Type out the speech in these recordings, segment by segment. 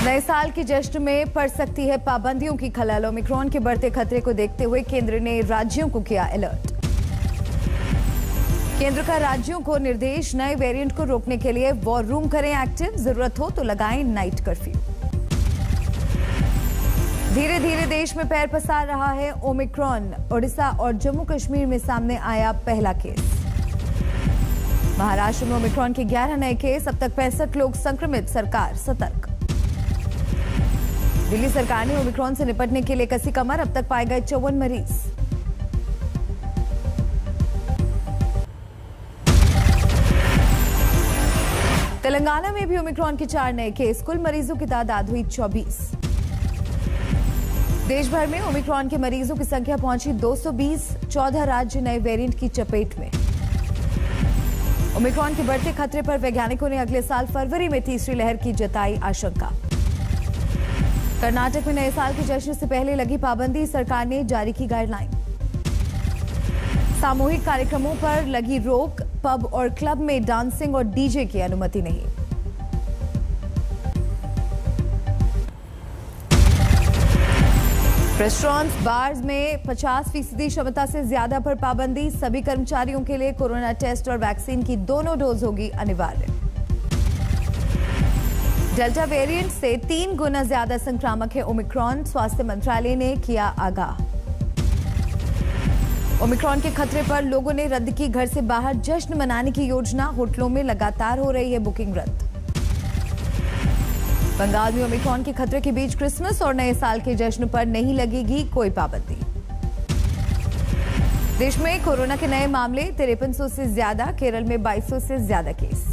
नए साल के जश्न में पड़ सकती है पाबंदियों की खलल। ओमिक्रॉन के बढ़ते खतरे को देखते हुए केंद्र ने राज्यों को किया अलर्ट। केंद्र का राज्यों को निर्देश, नए वेरिएंट को रोकने के लिए वॉर रूम करें एक्टिव, जरूरत हो तो लगाएं नाइट कर्फ्यू। धीरे धीरे देश में पैर पसार रहा है ओमिक्रॉन। ओडिशा और जम्मू कश्मीर में सामने आया पहला केस। महाराष्ट्र में ओमिक्रॉन के 11 नए केस, अब तक 65 लोग संक्रमित, सरकार सतर्क। दिल्ली सरकार ने ओमिक्रॉन से निपटने के लिए कसी कमर, अब तक पाए गए 54 मरीज। तेलंगाना में भी ओमिक्रॉन के 4 नए केस, कुल मरीजों की तादाद हुई 24। देश भर में ओमिक्रॉन के मरीजों की संख्या पहुंची 220, 14 राज्य नए वेरिएंट की चपेट में। ओमिक्रॉन के बढ़ते खतरे पर वैज्ञानिकों ने अगले साल फरवरी में तीसरी लहर की जताई आशंका। कर्नाटक में नए साल के जश्न से पहले लगी पाबंदी, सरकार ने जारी की गाइडलाइन। सामूहिक कार्यक्रमों पर लगी रोक, पब और क्लब में डांसिंग और डीजे की अनुमति नहीं। रेस्टोरेंट्स, बार्स में 50% क्षमता से ज्यादा पर पाबंदी। सभी कर्मचारियों के लिए कोरोना टेस्ट और वैक्सीन की दोनों डोज होगी अनिवार्य। डेल्टा वेरिएंट से 3 गुना ज्यादा संक्रामक है ओमिक्रॉन, स्वास्थ्य मंत्रालय ने किया आगाह। ओमिक्रॉन के खतरे पर लोगों ने रद्द की घर से बाहर जश्न मनाने की योजना, होटलों में लगातार हो रही है बुकिंग रद्द। बंगाल में ओमिक्रॉन के खतरे के बीच क्रिसमस और नए साल के जश्न पर नहीं लगेगी कोई पाबंदी। देश में कोरोना के नए मामले 5300 से ज्यादा, केरल में 2200 से ज्यादा केस।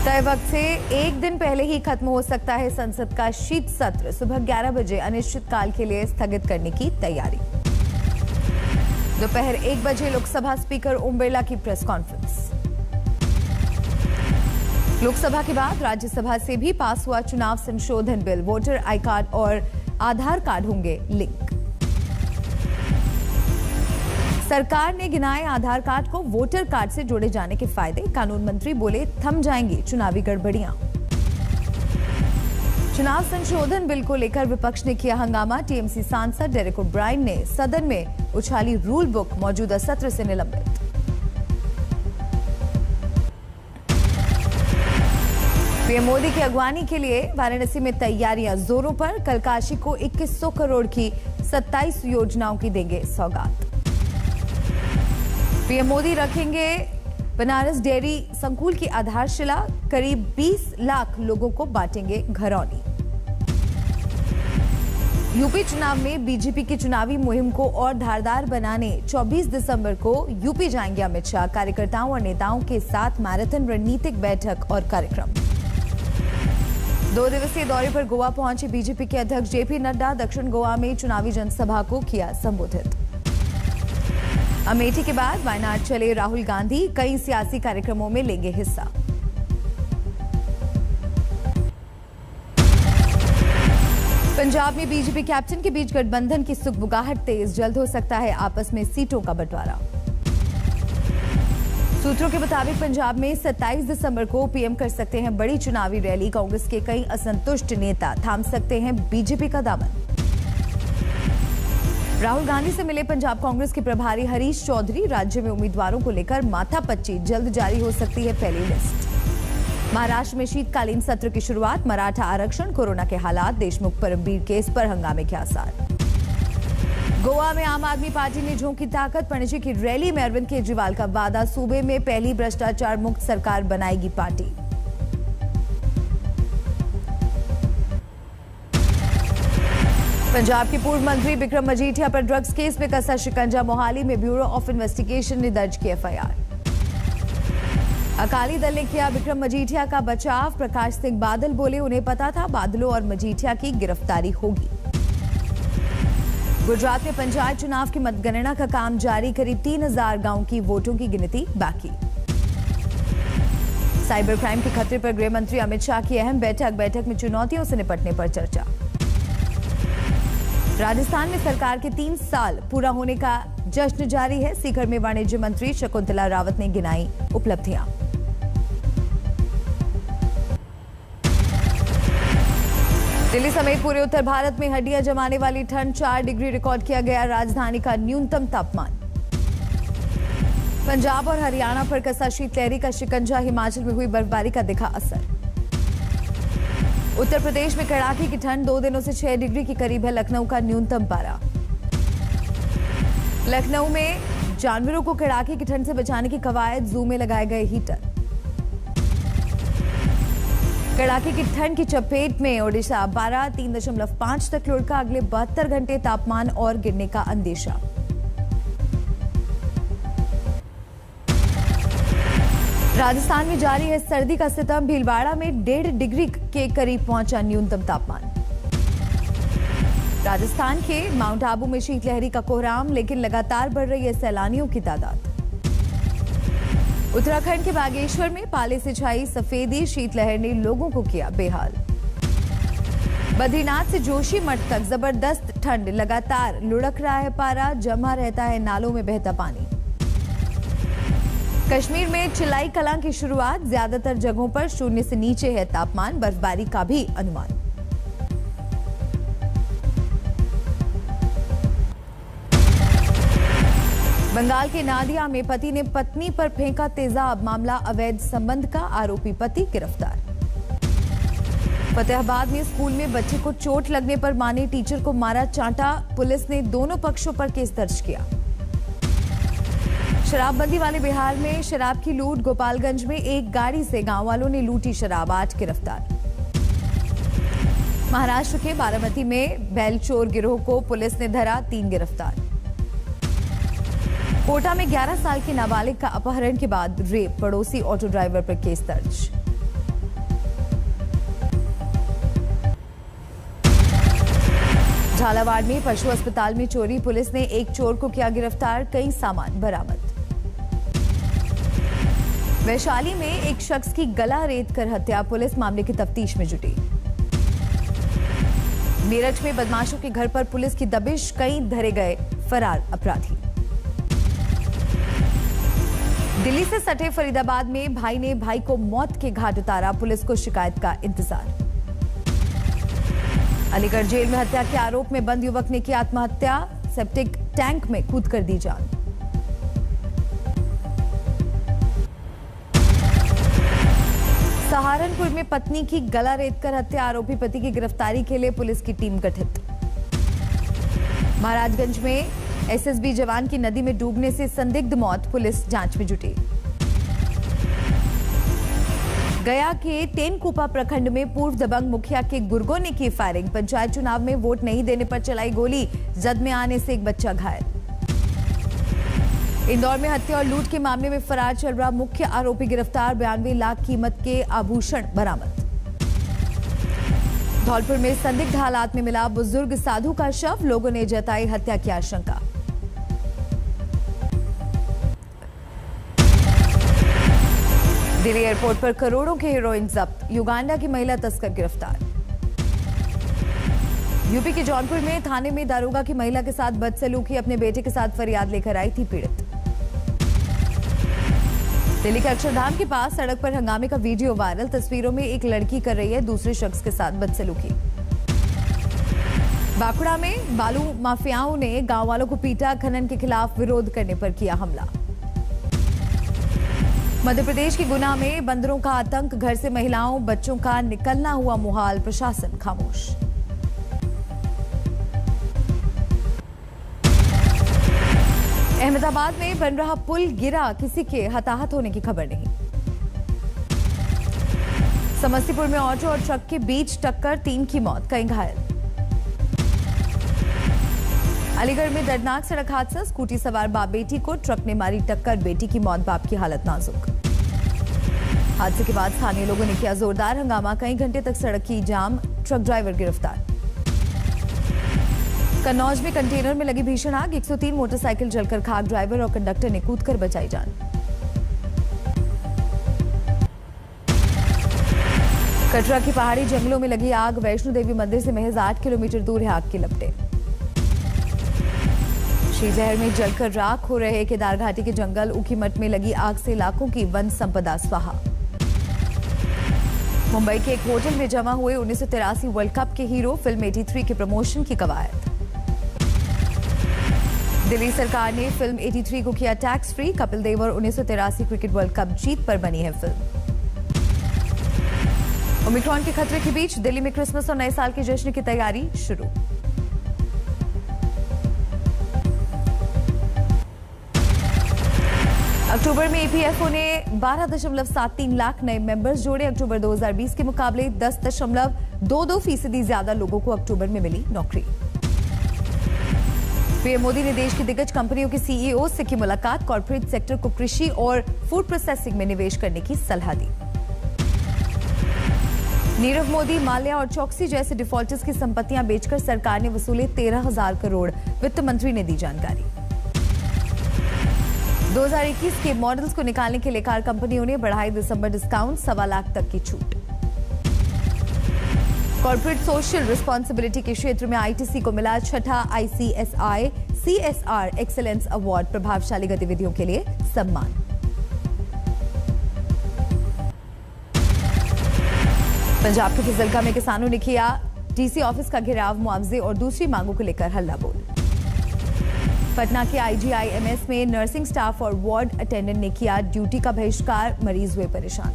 तय वक्त से एक दिन पहले ही खत्म हो सकता है संसद का शीत सत्र, सुबह 11 बजे अनिश्चितकाल के लिए स्थगित करने की तैयारी। दोपहर 1 बजे लोकसभा स्पीकर ओम बिरला की प्रेस कॉन्फ्रेंस। लोकसभा के बाद राज्यसभा से भी पास हुआ चुनाव संशोधन बिल, वोटर आई कार्ड और आधार कार्ड होंगे लिंक। सरकार ने गिनाए आधार कार्ड को वोटर कार्ड से जोड़े जाने के फायदे, कानून मंत्री बोले थम जाएंगी चुनावी गड़बड़ियां। चुनाव संशोधन बिल को लेकर विपक्ष ने किया हंगामा, टीएमसी सांसद डेरेक ओब्रायन ने सदन में उछाली रूल बुक, मौजूदा सत्र से निलंबित। पीएम मोदी की अगवानी के लिए वाराणसी में तैयारियां जोरों पर, कल काशी को 2100 करोड़ की 27 योजनाओं की देंगे सौगात। पीएम मोदी रखेंगे बनारस डेयरी संकुल की आधारशिला, करीब 20 लाख लोगों को बांटेंगे घरौनी। यूपी चुनाव में बीजेपी की चुनावी मुहिम को और धारदार बनाने 24 दिसंबर को यूपी जाएंगे अमित शाह, कार्यकर्ताओं और नेताओं के साथ मैराथन रणनीतिक बैठक और कार्यक्रम। 2 दिवसीय दौरे पर गोवा पहुंचे बीजेपी के अध्यक्ष जेपी नड्डा, दक्षिण गोवा में चुनावी जनसभा को किया संबोधित। अमेठी के बाद वायनाड चले राहुल गांधी, कई सियासी कार्यक्रमों में लेंगे हिस्सा। पंजाब में बीजेपी कैप्टन के बीच गठबंधन की सुगबुगाहट तेज, जल्द हो सकता है आपस में सीटों का बंटवारा। सूत्रों के मुताबिक पंजाब में 27 दिसंबर को पीएम कर सकते हैं बड़ी चुनावी रैली, कांग्रेस के कई असंतुष्ट नेता थाम सकते हैं बीजेपी का दामन। राहुल गांधी से मिले पंजाब कांग्रेस के प्रभारी हरीश चौधरी, राज्य में उम्मीदवारों को लेकर माथापच्ची, जल्द जारी हो सकती है पहली लिस्ट। महाराष्ट्र में शीतकालीन सत्र की शुरुआत, मराठा आरक्षण, कोरोना के हालात, देशमुख परमबीर केस पर हंगामे के आसार। गोवा में आम आदमी पार्टी ने झोंकी ताकत, पणजी की रैली में अरविंद केजरीवाल का वादा, सूबे में पहली भ्रष्टाचार मुक्त सरकार बनाएगी पार्टी। पंजाब के पूर्व मंत्री बिक्रम मजीठिया पर ड्रग्स केस में कसा शिकंजा, मोहाली में ब्यूरो ऑफ इन्वेस्टिगेशन ने दर्ज की एफआईआर। अकाली दल ने किया बिक्रम मजीठिया का बचाव, प्रकाश सिंह बादल बोले उन्हें पता था बादलों और मजीठिया की गिरफ्तारी होगी। गुजरात में पंचायत चुनाव की मतगणना का काम जारी, करीब 3000 गांवों की वोटों की गिनती बाकी। साइबर क्राइम के खतरे पर गृह मंत्री अमित शाह की अहम बैठक में चुनौतियों से निपटने पर चर्चा। राजस्थान में सरकार के 3 साल पूरा होने का जश्न जारी है। सीकर में वाणिज्य मंत्री शकुंतला रावत ने गिनाई उपलब्धियां। दिल्ली समेत पूरे उत्तर भारत में हड्डियां जमाने वाली ठंड, 4 डिग्री रिकॉर्ड किया गया राजधानी का न्यूनतम तापमान। पंजाब और हरियाणा पर कसा शीतलहरी का शिकंजा, हिमाचल में हुई बर्फबारी का दिखा असर। उत्तर प्रदेश में कड़ाके की ठंड, 2 दिनों से 6 डिग्री के करीब है लखनऊ का न्यूनतम पारा। लखनऊ में जानवरों को कड़ाके की ठंड से बचाने की कवायद, जू में लगाए गए हीटर। कड़ाके की ठंड की चपेट में ओडिशा, 3.5 तक लुढ़का, अगले 72 घंटे तापमान और गिरने का अंदेशा। राजस्थान में जारी है सर्दी का सितम, भीलवाड़ा में 1.5 डिग्री के करीब पहुंचा न्यूनतम तापमान। राजस्थान के माउंट आबू में शीतलहरी का कोहराम, लेकिन लगातार बढ़ रही है सैलानियों की तादाद। उत्तराखंड के बागेश्वर में पाले से छाई सफेदी, शीतलहर ने लोगों को किया बेहाल। बद्रीनाथ से जोशीमठ तक जबरदस्त ठंड, लगातार लुढ़क रहा है पारा, जमा रहता है नालों में बहता पानी। कश्मीर में चिलाई कलां की शुरुआत, ज्यादातर जगहों पर 0 से नीचे है तापमान, बर्फबारी का भी अनुमान। बंगाल के नादिया में पति ने पत्नी पर फेंका तेजाब, मामला अवैध संबंध का, आरोपी पति गिरफ्तार। फतेहाबाद में स्कूल में बच्चे को चोट लगने पर मां ने टीचर को मारा चांटा, पुलिस ने दोनों पक्षों पर केस दर्ज किया। शराबबंदी वाले बिहार में शराब की लूट, गोपालगंज में एक गाड़ी से गांव वालों ने लूटी शराब, 8 गिरफ्तार। महाराष्ट्र के बारामती में बैल चोर गिरोह को पुलिस ने धरा, 3 गिरफ्तार। कोटा में 11 साल के नाबालिग का अपहरण के बाद रेप, पड़ोसी ऑटो ड्राइवर पर केस दर्ज। झालावाड़ में पशु अस्पताल में चोरी, पुलिस ने एक चोर को किया गिरफ्तार, कई सामान बरामद। वैशाली में एक शख्स की गला रेत कर हत्या, पुलिस मामले की तफ्तीश में जुटी। मेरठ में बदमाशों के घर पर पुलिस की दबिश, कई धरे गए फरार अपराधी। दिल्ली से सटे फरीदाबाद में भाई ने भाई को मौत के घाट उतारा, पुलिस को शिकायत का इंतजार। अलीगढ़ जेल में हत्या के आरोप में बंद युवक ने की आत्महत्या, सेप्टिक टैंक में कूद कर दी जान। सहारनपुर में पत्नी की गला रेतकर हत्या, आरोपी पति की गिरफ्तारी के लिए पुलिस की टीम गठित। महाराजगंज में एसएसबी जवान की नदी में डूबने से संदिग्ध मौत, पुलिस जांच में जुटी। गया के टेनकुपा प्रखंड में पूर्व दबंग मुखिया के गुर्गों ने की फायरिंग, पंचायत चुनाव में वोट नहीं देने पर चलाई गोली, जद में आने से एक बच्चा घायल। इंदौर में हत्या और लूट के मामले में फरार चल रहा मुख्य आरोपी गिरफ्तार, 92 लाख कीमत के आभूषण बरामद। धौलपुर में संदिग्ध हालात में मिला बुजुर्ग साधु का शव, लोगों ने जताई हत्या की आशंका। दिल्ली एयरपोर्ट पर करोड़ों के हेरोइन जब्त, युगांडा की महिला तस्कर गिरफ्तार। यूपी के जौनपुर में थाने में दारोगा की महिला के साथ बदसलूकी, अपने बेटे के साथ फरियाद लेकर आई थी पीड़ित। दिल्ली के अक्षरधाम के पास सड़क पर हंगामे का वीडियो वायरल, तस्वीरों में एक लड़की कर रही है दूसरे शख्स के साथ बदसलूकी। बांकुड़ा में बालू माफियाओं ने गांव वालों को पीटा, खनन के खिलाफ विरोध करने पर किया हमला। मध्य प्रदेश के गुना में बंदरों का आतंक, घर से महिलाओं बच्चों का निकलना हुआ मुहाल, प्रशासन खामोश। अहमदाबाद में बन रहा पुल गिरा, किसी के हताहत होने की खबर नहीं। समस्तीपुर में ऑटो और ट्रक के बीच टक्कर, 3 की मौत, कई घायल। अलीगढ़ में दर्दनाक सड़क हादसा, स्कूटी सवार बाप बेटी को ट्रक ने मारी टक्कर, बेटी की मौत, बाप की हालत नाजुक। हादसे के बाद स्थानीय लोगों ने किया जोरदार हंगामा, कई घंटे तक सड़क की जाम, ट्रक ड्राइवर गिरफ्तार। कन्नौज में कंटेनर में लगी भीषण आग, 103 मोटरसाइकिल जलकर खाक, ड्राइवर और कंडक्टर ने कूदकर बचाई जान। कटरा की पहाड़ी जंगलों में लगी आग, वैष्णो देवी मंदिर से महज 8 किलोमीटर दूर है आग की लपटें। शीतलहर में जलकर राख हो रहे केदार घाटी के जंगल, ऊखीमठ में लगी आग से लाखों की वन संपदा स्वाहा। मुंबई के एक होटल में जमा हुए 1983 वर्ल्ड कप के हीरो फिल्म 83 के प्रमोशन की कवायद। दिल्ली सरकार ने फिल्म 83 को किया टैक्स फ्री। कपिल देव और 1983 क्रिकेट वर्ल्ड कप जीत पर बनी है फिल्म। ओमिक्रॉन के खतरे के बीच दिल्ली में क्रिसमस और नए साल के जश्न की तैयारी शुरू। अक्टूबर में ईपीएफओ ने 12.73 लाख नए मेंबर्स जोड़े। अक्टूबर 2020 के मुकाबले 10.22% ज्यादा लोगों को अक्टूबर में मिली नौकरी। पीएम मोदी ने देश की दिग्गज कंपनियों के सीईओ से की मुलाकात। कॉर्पोरेट सेक्टर को कृषि और फूड प्रोसेसिंग में निवेश करने की सलाह दी। नीरव मोदी, माल्या और चौकसी जैसे डिफॉल्टर्स की संपत्तियां बेचकर सरकार ने वसूले 13,000 करोड़। वित्त मंत्री ने दी जानकारी। 2021 के मॉडल्स को निकालने के लिए कार कंपनियों ने बढ़ाई दिसंबर डिस्काउंट, 1.25 लाख तक की छूट। कॉर्पोरेट सोशल रिस्पॉन्सिबिलिटी के क्षेत्र में आईटीसी को मिला 6ठा ICSI CSR एक्सीलेंस अवार्ड। प्रभावशाली गतिविधियों के लिए सम्मान। पंजाब के फजलका में किसानों ने किया डीसी ऑफिस का घेराव। मुआवजे और दूसरी मांगों को लेकर हल्ला बोल। पटना के IGIMS में नर्सिंग स्टाफ और वार्ड अटेंडेंट ने किया ड्यूटी का बहिष्कार। मरीज हुए परेशान।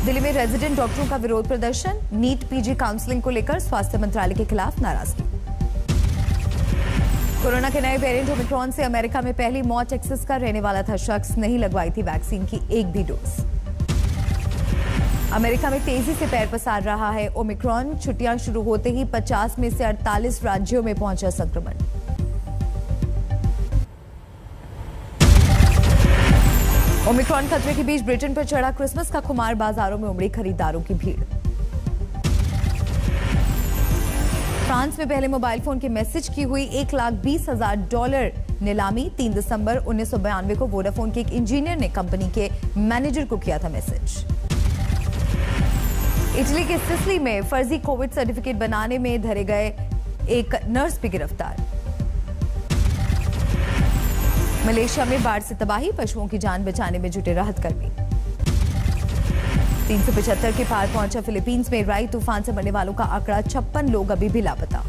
दिल्ली में रेजिडेंट डॉक्टरों का विरोध प्रदर्शन। नीट PG काउंसलिंग को लेकर स्वास्थ्य मंत्रालय के खिलाफ नाराजगी। कोरोना के नए वेरिएंट ओमिक्रॉन से अमेरिका में पहली मौत। टेक्सास का रहने वाला था शख्स, नहीं लगवाई थी वैक्सीन की एक भी डोज। अमेरिका में तेजी से पैर पसार रहा है ओमिक्रॉन। छुट्टियां शुरू होते ही 50 में से 48 राज्यों में पहुंचा संक्रमण। ओमिक्रॉन खतरे के बीच ब्रिटेन पर चढ़ा क्रिसमस का खुमार। बाजारों में उमड़ी खरीदारों की भीड़। फ्रांस में पहले मोबाइल फोन के मैसेज की हुई $1,20,000 नीलामी। 3 दिसंबर 1992 को वोडाफोन के एक इंजीनियर ने कंपनी के मैनेजर को किया था मैसेज। इटली के सिसिली में फर्जी कोविड सर्टिफिकेट बनाने में धरे गए एक नर्स भी गिरफ्तार। मलेशिया में बाढ़ से तबाही। पशुओं की जान बचाने में जुटे राहत कर्मी। 375 के पार पहुंचा फिलीपींस में। राई तूफान से मरने वालों का आंकड़ा 56 लोग अभी भी लापता।